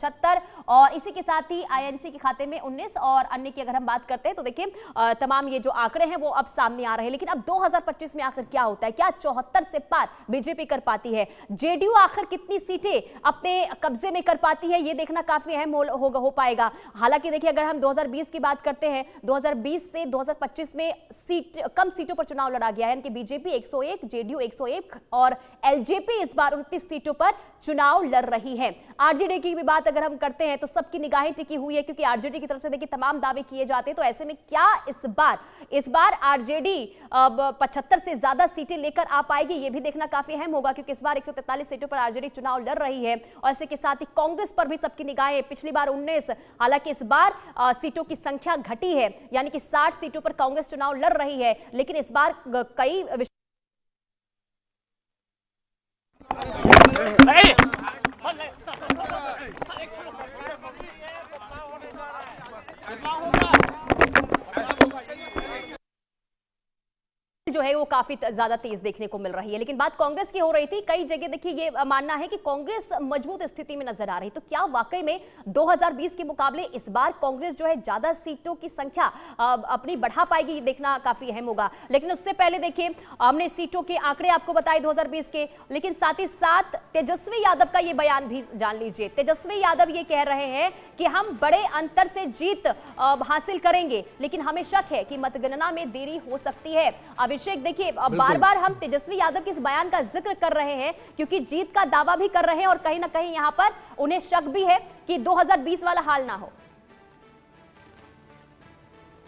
75 और इसी के साथ ही आईएनसी के खाते में 19 और अन्य की अगर हम बात करते हैं तो देखिए तमाम ये जो आंकड़े हैं वो अब सामने आ रहे हैं। लेकिन अब 2025 में आखिर क्या होता है, क्या 74 से पार बीजेपी कर पाती है, जेडीयू आखिर कितनी सीटें अपने कब्जे में कर पाती है, ये देखना काफी अहम हो पाएगा। हालांकि देखिए अगर हम 2020 की बात करते हैं, 2020 से 2025 में कम सीटों पर चुनाव लड़ा गया है, यानी कि बीजेपी 101, जेडीयू 101 और एलजेपी इस बार 29 सीटों पर चुनाव लड़ रही है। आरजेडी की भी बात अगर हम करते हैं तो सबकी निगाहें टिकी हुई है, क्योंकि आरजेडी की तरफ से देखिए तमाम दावे किए जाते हैं। तो ऐसे में क्या इस बार आरजेडी 75 से ज्यादा सीटें लेकर आ पाएगी, यह भी देखना काफी अहम होगा, क्योंकि इस बार 143 सीटों पर आरजेडी चुनाव लड़ रही है। और इसके साथ ही कांग्रेस पर भी सबकी निगाहें, पिछली बार 19, हालांकि इस बार सीटों की संख्या घटी है, यानी कि 60 सीटों पर कांग्रेस चुनाव लड़ रही है। लेकिन इस बार कई जो है वो काफी ज्यादा तेज देखने को मिल रही है। लेकिन बात कांग्रेस की हो रही थी, कई जगह देखिए ये मानना है कि कांग्रेस मजबूत स्थिति में नजर आ रही। तो क्या वाकई में 2020 के मुकाबले इस बार कांग्रेस जो है ज्यादा सीटों की संख्या अपनी बढ़ा पाएगी, ये देखना काफी अहम होगा। लेकिन उससे पहले देखिए हमने सीटों के आंकड़े आपको बताए 2020 के, लेकिन साथ ही साथ तेजस्वी यादव का ये बयान भी जान लीजिए। तेजस्वी यादव ये कह रहे हैं कि हम बड़े अंतर से जीत हासिल करेंगे, लेकिन हमें शक है कि मतगणना में देरी हो सकती है। अभिषेक देखिए बार बार हम तेजस्वी यादव के इस बयान का जिक्र कर रहे हैं, क्योंकि जीत का दावा भी कर रहे हैं और कहीं ना कहीं यहां पर उन्हें शक भी है कि 2020 वाला हाल ना हो।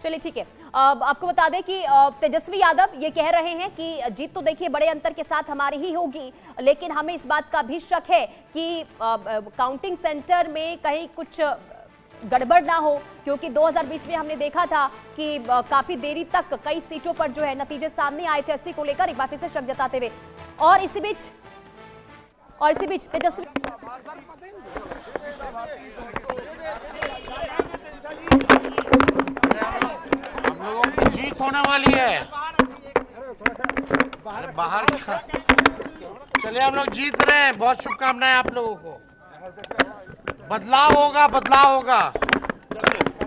चलिए ठीक है, आपको बता दें कि तेजस्वी यादव ये कह रहे हैं कि जीत तो देखिए बड़े अंतर के साथ हमारी ही होगी, लेकिन हमें इस बात का भी शक है कि काउंटिंग सेंटर में कहीं कुछ गड़बड़ ना हो, क्योंकि 2020 में हमने देखा था कि काफी देरी तक कई सीटों पर जो है नतीजे सामने आए थे, इसी को लेकर एक बार फिर से शक जताते हुए। और इसी बीच तेजस्वी हम लोगों की जीत होने वाली है। बाहर चलिए, हम लोग जीत रहे हैं। बहुत शुभकामनाएं आप लोगों को। बदलाव होगा, बदलाव होगा,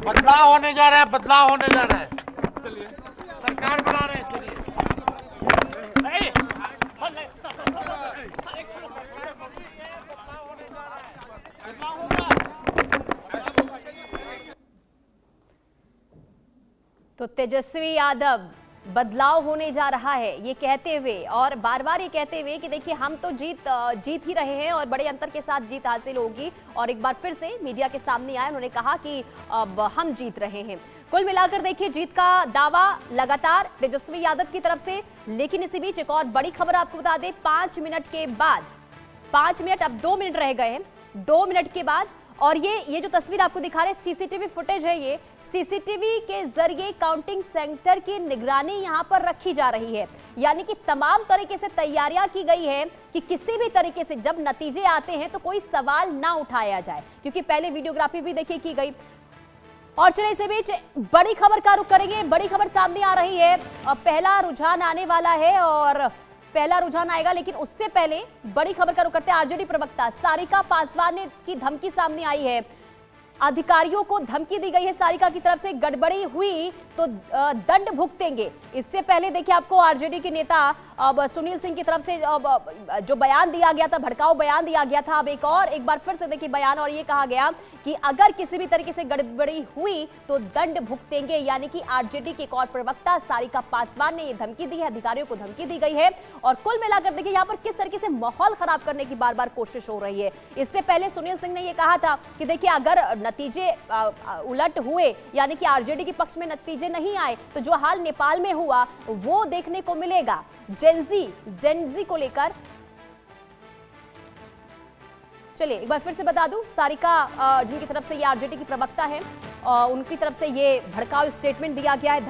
बदलाव होने जा रहा है, बदलाव होने जा रहा है। चलिए, सरकार बना रहे हैं। चलिए, तो तेजस्वी यादव बदलाव होने जा रहा है ये कहते हुए, और बार बार ये कहते हुए कि देखिए हम तो जीत ही रहे हैं और बड़े अंतर के साथ जीत हासिल होगी। और एक बार फिर से मीडिया के सामने आए, उन्होंने कहा कि अब हम जीत रहे हैं। कुल मिलाकर देखिए जीत का दावा लगातार तेजस्वी यादव की तरफ से। लेकिन इसी बीच एक और बड़ी खबर आपको बता दें, 5 मिनट के बाद, 5 मिनट अब 2 मिनट रह गए हैं, 2 मिनट के बाद, और ये जो तस्वीर आपको दिखा रहे हैं सीसीटीवी फुटेज है, ये सीसीटीवी के जरिए काउंटिंग सेंटर की निगरानी यहां पर रखी जा रही है। यानी कि तमाम तरीके से तैयारियां की गई है कि किसी भी तरीके से जब नतीजे आते हैं तो कोई सवाल ना उठाया जाए, क्योंकि पहले वीडियोग्राफी भी देखिए की गई। और चलिए इसी बीच बड़ी खबर का रुख करेंगे। बड़ी खबर सामने आ रही है, पहला रुझान आने वाला है और पहला रुझान आएगा, लेकिन उससे पहले बड़ी खबर का रुख करते हैं। आरजेडी प्रवक्ता सारिका पासवान की धमकी सामने आई है, अधिकारियों को धमकी दी गई है सारिका की तरफ से, गड़बड़ी हुई तो दंड भुगतेंगे। इससे पहले देखिए आपको आरजेडी के नेता अब सुनील सिंह की तरफ से जो बयान दिया गया था, भड़काऊ बयान दिया गया था, अब एक बार फिर से देखिए बयान, और ये कहा गया कि अगर किसी भी तरीके से गड़बड़ी हुई तो दंड भुगतेंगे। यानी कि आरजेडी के एक और प्रवक्ता सारिका पासवान ने ये धमकी दी है, अधिकारियों को धमकी दी गई है। और कुल मिलाकर देखिए यहाँ पर किस तरीके से माहौल खराब करने की बार बार कोशिश हो रही है। इससे पहले सुनील सिंह ने यह कहा था कि देखिए अगर नतीजे उलट हुए, यानी कि आरजेडी के पक्ष में नतीजे नहीं आए, तो जो हाल नेपाल में हुआ वो देखने को मिलेगा। जेनजी को लेकर चलिए एक बार फिर से बता दूं, सारिका जिनकी तरफ से ये आरजेडी की प्रवक्ता है, उनकी तरफ से ये भड़काऊ स्टेटमेंट दिया गया है।